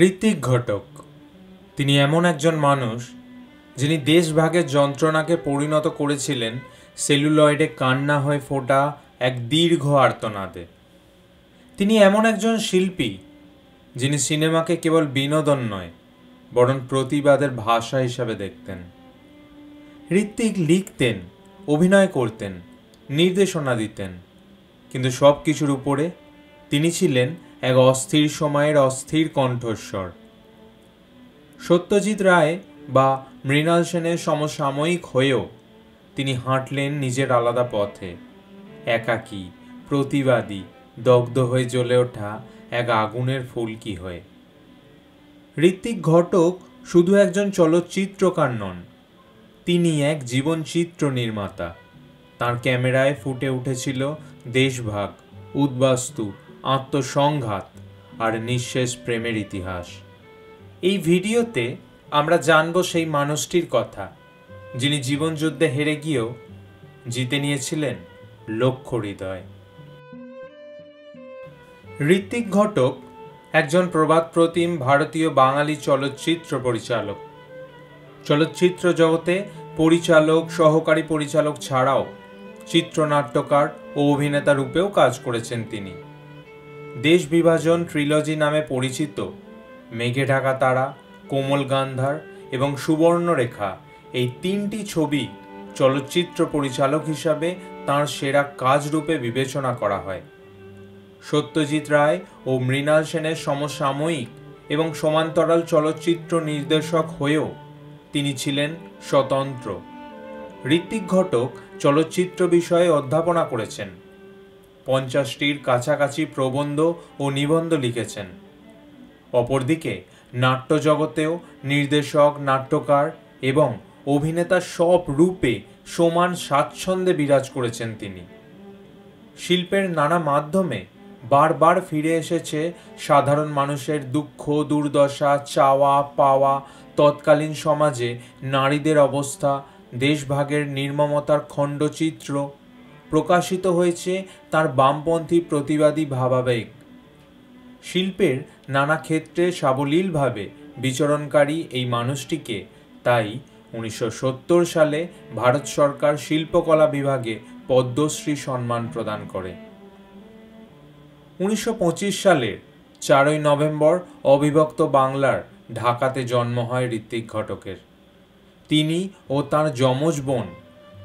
ঋত্বিক ঘটক তিনি এমন একজন মানুষ যিনি দেশভাগের যন্ত্রণাকে পরিণত করেছিলেন সেলুলয়েডে কান্না হয়ে ফোটা এক দীর্ঘ আর্তনাদে। তিনি এমন একজন শিল্পী যিনি সিনেমাকে কেবল বিনোদন নয় বরং প্রতিবাদের ভাষা হিসাবে দেখতেন। ঋত্বিক লিখতেন, অভিনয় করতেন, নির্দেশনা দিতেন, কিন্তু সব কিছুর উপরে তিনি ছিলেন এক অস্থির সময়ের অস্থির কণ্ঠস্বর। সত্যজিৎ রায় বা মৃণাল সেনের সমসাময়িক হয়েও তিনি হাঁটলেন নিজের আলাদা পথে, একাকী, প্রতিবাদী, দগ্ধ হয়ে জ্বলে ওঠা এক আগুনের ফুলকি হয়ে। ঋত্বিক ঘটক শুধু একজন চলচ্চিত্রকার নন, তিনি এক জীবনচিত্র নির্মাতা। তার ক্যামেরায় ফুটে উঠেছিল দেশভাগ, উদ্বাস্তু, আত্মসংঘাত আর নিঃশেষ প্রেমের ইতিহাস। এই ভিডিওতে আমরা জানব সেই মানুষটির কথা যিনি জীবনযুদ্ধে হেরে গিয়েও জিতে নিয়েছিলেন লক্ষ হৃদয়। ঋত্বিক ঘটক একজন প্রবাদপ্রতিম ভারতীয় বাঙালি চলচ্চিত্র পরিচালক। চলচ্চিত্র জগতে পরিচালক, সহকারী পরিচালক ছাড়াও চিত্রনাট্যকার ও অভিনেতা রূপেও কাজ করেছেন তিনি। দেশ বিভাজন ট্রিলজি নামে পরিচিত মেঘে ঢাকা তারা, কোমল গান্ধার এবং সুবর্ণরেখা এই তিনটি ছবি চলচ্চিত্র পরিচালক হিসাবে তাঁর সেরা কাজ রূপে বিবেচনা করা হয়। সত্যজিৎ রায় ও মৃণাল সেনের সমসাময়িক এবং সমান্তরাল চলচ্চিত্র নির্দেশক হয়েও তিনি ছিলেন স্বতন্ত্র। ঋত্বিক ঘটক চলচ্চিত্র বিষয়ে অধ্যাপনা করেছেন, 50টির কাছাকাছি প্রবন্ধ ও নিবন্ধ লিখেছেন। অপরদিকে নাট্যজগতেও নির্দেশক, নাট্যকার এবং অভিনেতা সব রূপে সমান স্বাচ্ছন্দ্যে বিরাজ করেছেন তিনি। শিল্পের নানা মাধ্যমে বারবার ফিরে এসেছে সাধারণ মানুষের দুঃখ, দুর্দশা, চাওয়া পাওয়া, তৎকালীন সমাজে নারীদের অবস্থা, দেশভাগের নির্মমতার খণ্ডচিত্র। প্রকাশিত হয়েছে তার বামপন্থী প্রতিবাদী ভাবাবেগ। শিল্পের নানা ক্ষেত্রে সাবলীলভাবে বিচরণকারী এই মানুষটিকে তাই 1970 সালে ভারত সরকার শিল্পকলা বিভাগে পদ্মশ্রী সম্মান প্রদান করে। 1925 সালের 4ই নভেম্বর অবিভক্ত বাংলার ঢাকাতে জন্ম হয় ঋত্বিক ঘটকের। তিনি ও তাঁর যমজ বোন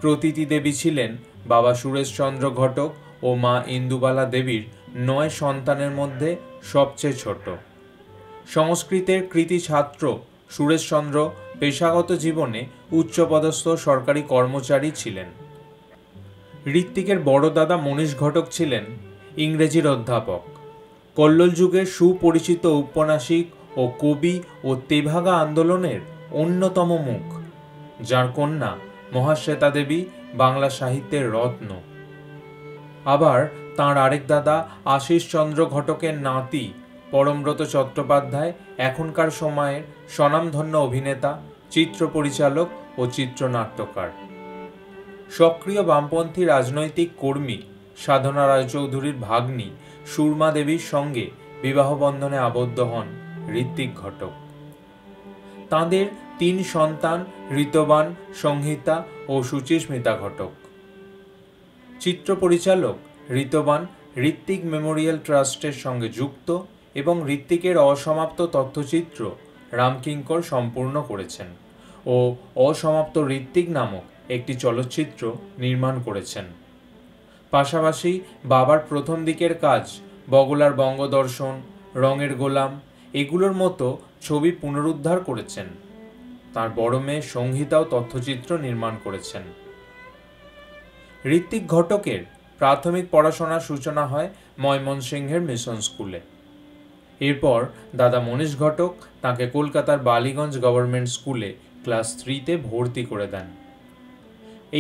প্রতীতি দেবী ছিলেন বাবা সুরেশচন্দ্র ঘটক ও মা ইন্দুবালা দেবীর 9 সন্তানের মধ্যে সবচেয়ে ছোট। সংস্কৃতের কৃতী ছাত্র সুরেশচন্দ্র পেশাগত জীবনে উচ্চপদস্থ সরকারি কর্মচারী ছিলেন। ঋত্বিকের বড় দাদা মনীশ ঘটক ছিলেন ইংরেজির অধ্যাপক, কল্লোল যুগের সুপরিচিত ঔপন্যাসিক ও কবি ও তেভাগা আন্দোলনের অন্যতম মুখ, যার কন্যা মহাশ্বেতা দেবী বাংলা সাহিত্যের রত্ন। আবার তাঁর আরেক দাদা আশিস চন্দ্র ঘটকের নাতি পরমব্রত চট্টোপাধ্যায় এখনকার সময়ের স্বনামধন্য অভিনেতা, চিত্র পরিচালক ও চিত্রনাট্যকার। সক্রিয় বামপন্থী রাজনৈতিক কর্মী সাধনা রায়চৌধুরীর ভাগ্নী সুরমা দেবীর সঙ্গে বিবাহ বন্ধনে আবদ্ধ হন ঋত্বিক ঘটক। তাঁদের 3 সন্তান ঋতবান, সংহিতা ও সুচিস্মিতা ঘটক। চিত্র পরিচালক ঋতবান ঋত্বিক মেমোরিয়াল ট্রাস্টের সঙ্গে যুক্ত এবং ঋত্বিকের অসমাপ্ত তথ্যচিত্র রামকিঙ্কর সম্পূর্ণ করেছেন ও অসমাপ্ত ঋত্বিক নামক একটি চলচ্চিত্র নির্মাণ করেছেন। পাশাপাশি বাবার প্রথম দিকের কাজ বগলার বঙ্গদর্শন, রঙের গোলাম এগুলোর মতো ছবি পুনরুদ্ধার করেছেন। তার বড় মেয়ে সংহিতাও তথ্যচিত্র নির্মাণ করেছেন। ঋত্বিক ঘটকের প্রাথমিক পড়াশোনার সূচনা হয় ময়মনসিংহের মিশন স্কুলে। এরপর দাদা মনীশ ঘটক তাকে কলকাতার বালিগঞ্জ গভর্নমেন্ট স্কুলে ক্লাস 3-তে ভর্তি করে দেন।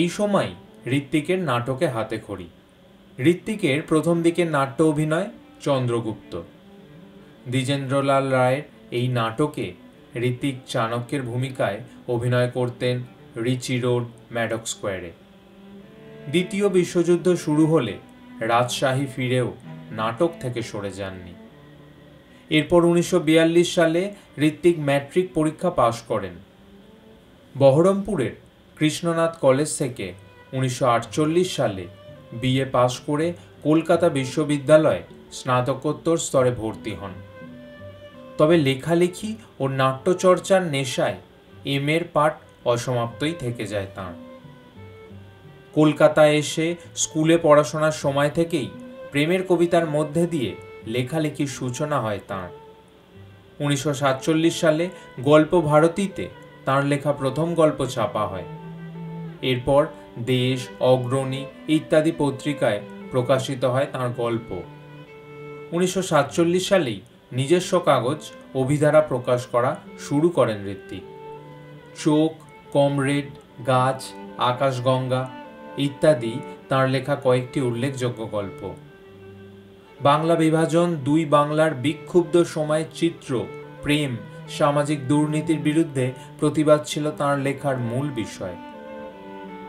এই সময় ঋত্বিকের নাটকে হাতেখড়ি। ঋত্বিকের প্রথম দিকের নাট্য অভিনয় চন্দ্রগুপ্ত। দ্বিজেন্দ্রলাল রায়ের এই নাটকে ঋত্বিক চাণক্যের ভূমিকায় অভিনয় করতেন রিচি রোড, ম্যাডক স্কোয়ারে। দ্বিতীয় বিশ্বযুদ্ধ শুরু হলে রাজশাহী ফিরেও নাটক থেকে সরে যাননি। এরপর 1942 সালে ঋত্বিক ম্যাট্রিক পরীক্ষা পাশ করেন। বহরমপুরের কৃষ্ণনাথ কলেজ থেকে 1948 সালে বিএ পাশ করে কলকাতা বিশ্ববিদ্যালয়ে স্নাতকোত্তর স্তরে ভর্তি হন। তবে লেখালেখি ও নাট্যচর্চার নেশায় এর পাঠ অসমাপ্তই থেকে যায় তাঁর। কলকাতায় এসে স্কুলে পড়াশোনার সময় থেকেই প্রেমের কবিতার মধ্যে দিয়ে লেখালেখির সূচনা হয় তাঁর। 1947 সালে গল্প ভারতীতে তাঁর লেখা প্রথম গল্প ছাপা হয়। এরপর দেশ, অগ্রণী ইত্যাদি পত্রিকায় প্রকাশিত হয় তাঁর গল্প। 1947 সালেই নিজস্ব কাগজ অভিধারা প্রকাশ করা শুরু করেন ঋত্বিক। চোখ, কমরেড, গাছ, আকাশগঙ্গা ইত্যাদি তাঁর লেখা কয়েকটি উল্লেখযোগ্য গল্প। বাংলা বিভাজন, দুই বাংলার বিক্ষুব্ধ সময়ের চিত্র, প্রেম, সামাজিক দুর্নীতির বিরুদ্ধে প্রতিবাদ ছিল তাঁর লেখার মূল বিষয়।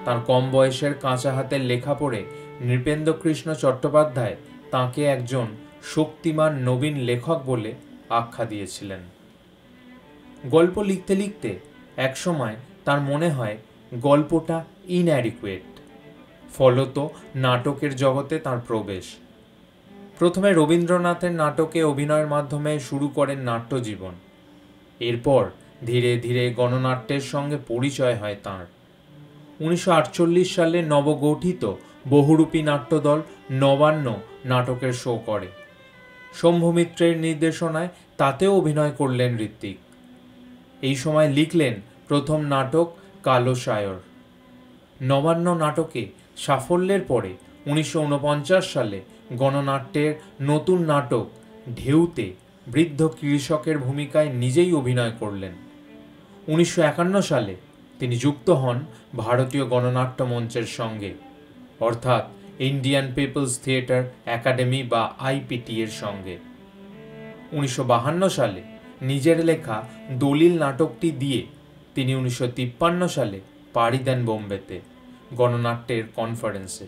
তাঁর কম বয়সের কাঁচা হাতের লেখা পড়ে নৃপেন্দ্রকৃষ্ণ চট্টোপাধ্যায় তাঁকে একজন শক্তিমান নবীন লেখক বলে আখ্যা দিয়েছিলেন। গল্প লিখতে লিখতে একসময় তার মনে হয় গল্পটা ইনঅ্যাডিকুয়েট। ফলত নাটকের জগতে তার প্রবেশ। প্রথমে রবীন্দ্রনাথের নাটকে অভিনয়ের মাধ্যমে শুরু করেন নাট্যজীবন। এরপর ধীরে ধীরে গণনাট্যের সঙ্গে পরিচয় হয় তাঁর। 1948 সালে নবগঠিত বহুরূপী নাট্যদল নবান্ন নাটকের শো করে। শম্ভু মিত্রের নির্দেশনায় তাতেও অভিনয় করলেন ঋত্বিক। এই সময় লিখলেন প্রথম নাটক কালো সায়র। নবান্ন নাটকে সাফল্যের পরে 1949 সালে গণনাট্যের নতুন নাটক ঢেউতে বৃদ্ধ কৃষকের ভূমিকায় নিজেই অভিনয় করলেন। 1951 সালে তিনি যুক্ত হন ভারতীয় গণনাট্য মঞ্চের সঙ্গে, অর্থাৎ ইন্ডিয়ান পিপলস থিয়েটার একাডেমি বা আইপিটি এর সঙ্গে। 1952 সালে নিজের লেখা দলিল নাটকটি দিয়ে তিনি 1953 সালে পাড়ি দেন বোম্বেতে গণনাট্যের কনফারেন্সে।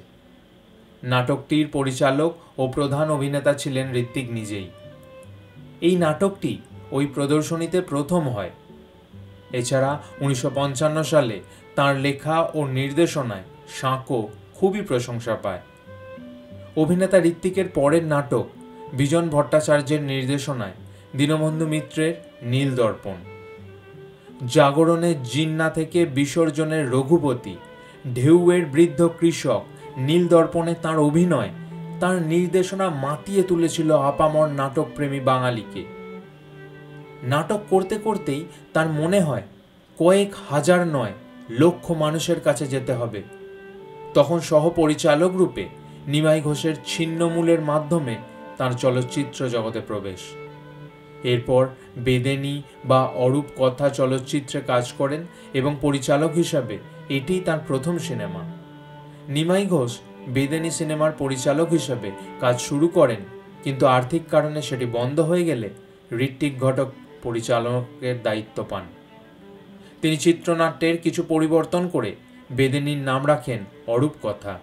নাটকটির পরিচালক ও প্রধান অভিনেতা ছিলেন ঋত্বিক নিজেই। এই নাটকটি ওই প্রদর্শনীতে প্রথম হয়। এছাড়া 1955 সালে তাঁর লেখা ও নির্দেশনায় সাঁকো খুবই প্রশংসা পায়। অভিনেতা ঋত্বিকের পরের নাটক বিজন ভট্টাচার্যের নির্দেশনায় দীনবন্ধু মিত্রের নীলদর্পণ। জাগরণের জিন্না থেকে বিসর্জনের রঘুপতি, ঢেউয়ের বৃদ্ধ কৃষক, নীলদর্পণে তাঁর অভিনয়, তাঁর নির্দেশনা মাতিয়ে তুলেছিল আপামর নাটকপ্রেমী বাঙালিকে। নাটক করতে করতেই তার মনে হয় কয়েক হাজার নয়, লক্ষ মানুষের কাছে যেতে হবে। তখন সহপরিচালক রূপে নিমাই ঘোষের ছিন্নমূলের মাধ্যমে তার চলচ্চিত্র জগতে প্রবেশ। এরপর বেদেনী বা অরূপ কথা চলচ্চিত্রে কাজ করেন এবং পরিচালক হিসাবে এটিই তার প্রথম সিনেমা। নিমাই ঘোষ বেদেনী সিনেমার পরিচালক হিসাবে কাজ শুরু করেন, কিন্তু আর্থিক কারণে সেটি বন্ধ হয়ে গেলে ঋত্বিক ঘটক পরিচালকের দায়িত্ব পান। তিনি চিত্রনাট্যের কিছু পরিবর্তন করে বেদেনীর নাম রাখেন অরূপ কথা।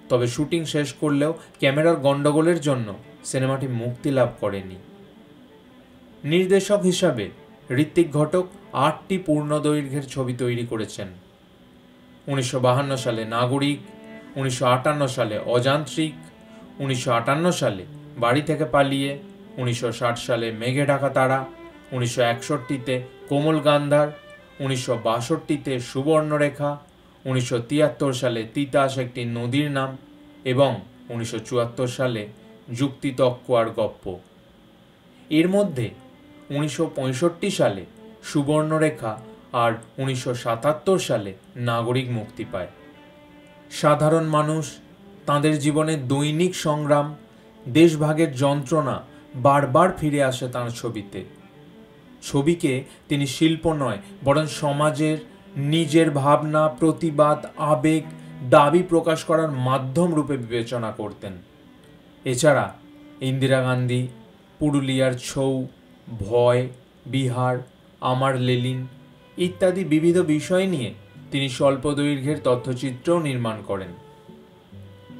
তবে শুটিং শেষ করলেও ক্যামেরার গন্ডগোলের জন্য সিনেমাটি মুক্তি লাভ করেনি। নির্দেশক হিসাবে ঋত্বিক ঘটক 8টি পূর্ণদৈর্ঘ্যের ছবি তৈরি করেছেন। 1952 সালে নাগরিক, 1958 সালে অযান্ত্রিক, 1958 সালে বাড়ি থেকে পালিয়ে, 1960 সালে মেঘে ঢাকা তারা, 1961তে কোমল গান্ধার, 1962তে সুবর্ণরেখা, 1973 সালে তিতাস একটি নদীর নাম এবং 1974 সালে যুক্তিতক্ক আর গপ্প। এর মধ্যে 1965 সালে সুবর্ণরেখা আর 1977 সালে নাগরিক মুক্তি পায়। সাধারণ মানুষ, তাঁদের জীবনের দৈনিক সংগ্রাম, দেশভাগের যন্ত্রণা বারবার ফিরে আসে তাঁর ছবিতে। ছবিকে তিনি শিল্প নয় বরং সমাজের নিজের ভাবনা, প্রতিবাদ, আবেগ, দাবি প্রকাশ করার মাধ্যম রূপে বিবেচনা করতেন। এছাড়া ইন্দিরা গান্ধী, পুরুলিয়ার ছৌ, ভয়, বিহার, আমার লেলিন ইত্যাদি বিবিধ বিষয় নিয়ে তিনি স্বল্প দৈর্ঘ্যের তথ্যচিত্রও নির্মাণ করেন।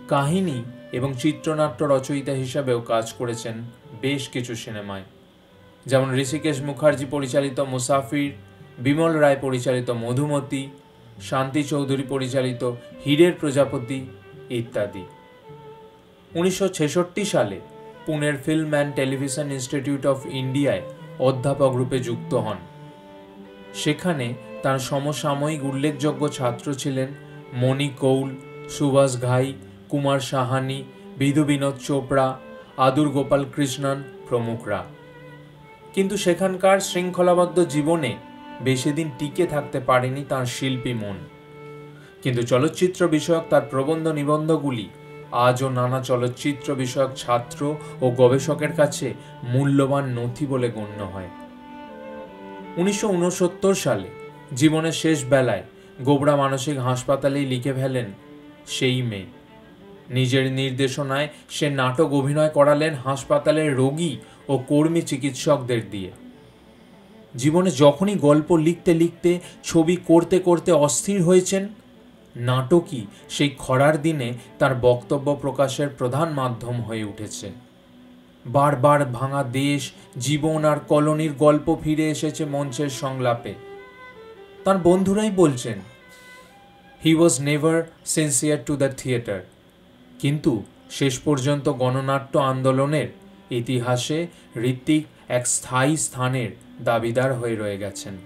কাহিনী এবং চিত্রনাট্য রচয়িতা হিসাবেও কাজ করেছেন বেশ কিছু সিনেমায়, যেমন ঋষিকেশ মুখার্জি পরিচালিত মুসাফির, বিমল রায় পরিচালিত মধুমতি, শান্তি চৌধুরী পরিচালিত হীরের প্রজাপতি ইত্যাদি। 1966 সালে পুনের film and television institute of ইন্ডিয়ায় অধ্যাপক রূপে যুক্ত হন। সেখানে তার সমসাময়িক উল্লেখযোগ্য ছাত্র ছিলেন মণি কৌল, সুভাষ ঘাই, কুমার সাহানি, বিধু বিনোদ চোপড়া, আদুর গোপাল কৃষ্ণন প্রমুখরা। কিন্তু সেখানকার শৃঙ্খলাবদ্ধ জীবনে বেশি দিন টিকে থাকতে পারেনি তাঁর শিল্পী মন। কিন্তু চলচ্চিত্র বিষয়ক তার প্রবন্ধ নিবন্ধগুলি আজও নানা চলচ্চিত্র বিষয়ক ছাত্র ও গবেষকের কাছে মূল্যবান নথি বলে গণ্য হয়। 1969 সালে জীবনের শেষ বেলায় গোবরা মানসিক হাসপাতালেই লিখে ফেলেন সেই মেয়ে। নিজের নির্দেশনায় সে নাটক অভিনয় করালেন হাসপাতালের রোগী ও কর্মী চিকিৎসকদের দিয়ে। জীবনে যখনই গল্প লিখতে লিখতে, ছবি করতে করতে অস্থির হয়েছেন, নাটকই সেই খরার দিনে তার বক্তব্য প্রকাশের প্রধান মাধ্যম হয়ে উঠেছে। বারবার ভাঙা দেশ, জীবন আর কলোনির গল্প ফিরে এসেছে মঞ্চের সংলাপে। তার বন্ধুরাই বলছেন, he was never sincere to the theatre. কিন্তু শেষ পর্যন্ত গণনাট্য আন্দোলনের ইতিহাসে ঋত্বিক এক স্থায়ী স্থানের দাবিদার হয়ে রয়ে গেছেন।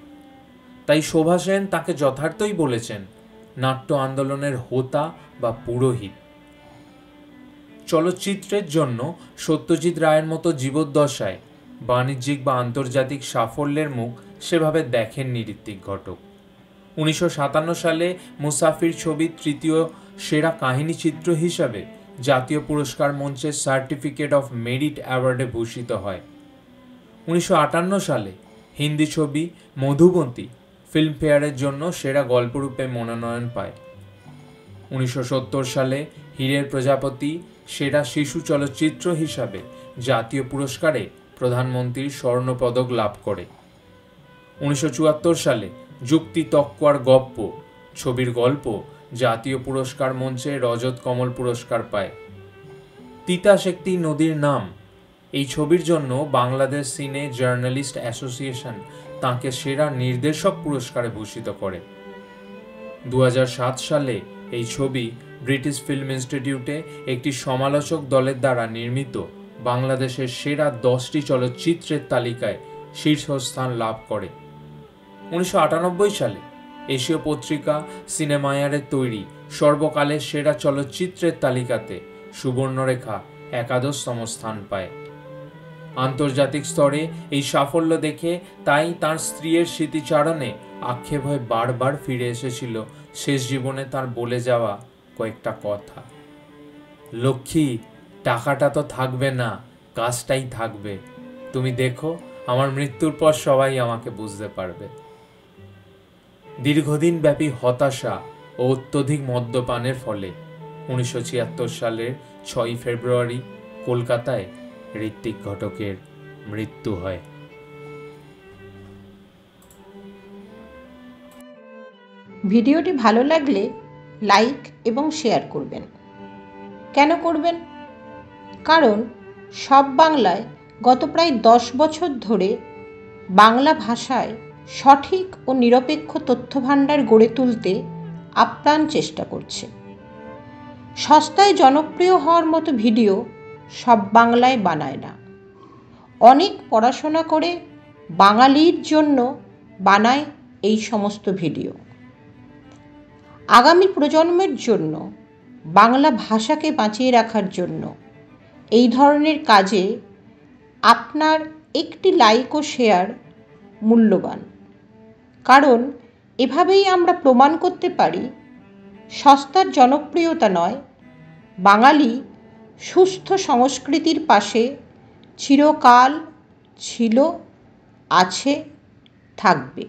তাই শোভা সেন তাকে যথার্থই বলেছেন নাট্য আন্দোলনের হোতা বা পুরোহিত। চলচ্চিত্রের জন্য সত্যজিৎ রায়ের মতো জীবদ্দশায় বাণিজ্যিক বা আন্তর্জাতিক সাফল্যের মুখ সেভাবে দেখেননি ঋত্বিক ঘটক। 1957 সালে মুসাফির ছবির তৃতীয় সেরা কাহিনী চিত্র হিসাবে জাতীয় পুরস্কার মঞ্চে সার্টিফিকেট অফ মেরিট অ্যাওয়ার্ডে ভূষিত হয়। 1958 সালে হিন্দি ছবি মধুমতি ফিল্মফেয়ারের জন্য সেরা গল্পরূপে মনোনয়ন পায়। 1970 সালে হীরের প্রজাপতি সেরা শিশু চলচ্চিত্র হিসাবে জাতীয় পুরস্কারে প্রধানমন্ত্রীর স্বর্ণপদক লাভ করে। 1974 সালে যুক্তি তক্কর গপ্প ছবির গল্প জাতীয় পুরস্কার মঞ্চে রজত কমল পুরস্কার পায়। তিতাস একটি নদীর নাম এই ছবির জন্য বাংলাদেশ সিনে জার্নালিস্ট অ্যাসোসিয়েশন তাঁকে সেরা নির্দেশক পুরস্কারে ভূষিত করে। 2007 সালে এই ছবি ব্রিটিশ ফিল্ম ইনস্টিটিউটে একটি সমালোচক দলের দ্বারা নির্মিত বাংলাদেশের সেরা 10টি চলচ্চিত্রের তালিকায় শীর্ষস্থান লাভ করে। 1998 সালে এশীয় পত্রিকা সিনেমায়ারের তৈরি সর্বকালের সেরা চলচ্চিত্রের তালিকাতে সুবর্ণরেখা একাদশতম স্থান পায়। আন্তর্জাতিক স্তরে এই সাফল্য দেখে তাই তার স্ত্রীর স্মৃতিচারণে আক্ষেপ হয়ে বারবার ফিরে এসেছিল শেষ জীবনে তার বলে যাওয়া কয়েকটা কথা। লক্ষ্মী, টাকাটা তো থাকবে না, কাজটাই থাকবে। তুমি দেখো, আমার মৃত্যুর পর সবাই আমাকে বুঝতে পারবে। দীর্ঘদিন ব্যাপী হতাশা ও অত্যধিক মদ্যপানের ফলে 1976 সালের 6 ফেব্রুয়ারি কলকাতায় ঋত্বিক ঘটকের মৃত্যু হয়। ভিডিওটি ভালো লাগলে লাইক এবং শেয়ার করবেন। কেন করবেন? কারণ সব বাংলায় গত প্রায় 10 বছর ধরে বাংলা ভাষায় সঠিক ও নিরপেক্ষ তথ্যভাণ্ডার গড়ে তুলতে আপ্রাণ চেষ্টা করছে। সস্তায় জনপ্রিয় হওয়ার মতো ভিডিও সব বাংলায় বানায় না। অনেক পড়াশোনা করে বাঙালির জন্য বানায় এই সমস্ত ভিডিও। আগামী প্রজন্মের জন্য বাংলা ভাষাকে বাঁচিয়ে রাখার জন্য এই ধরনের কাজে আপনার একটি লাইক ও শেয়ার মূল্যবান। কারণ এভাবেই আমরা প্রমাণ করতে পারি সস্তার জনপ্রিয়তা নয়, বাঙালি সুস্থ সংস্কৃতির পাশে চিরকাল ছিল, আছে, থাকবে।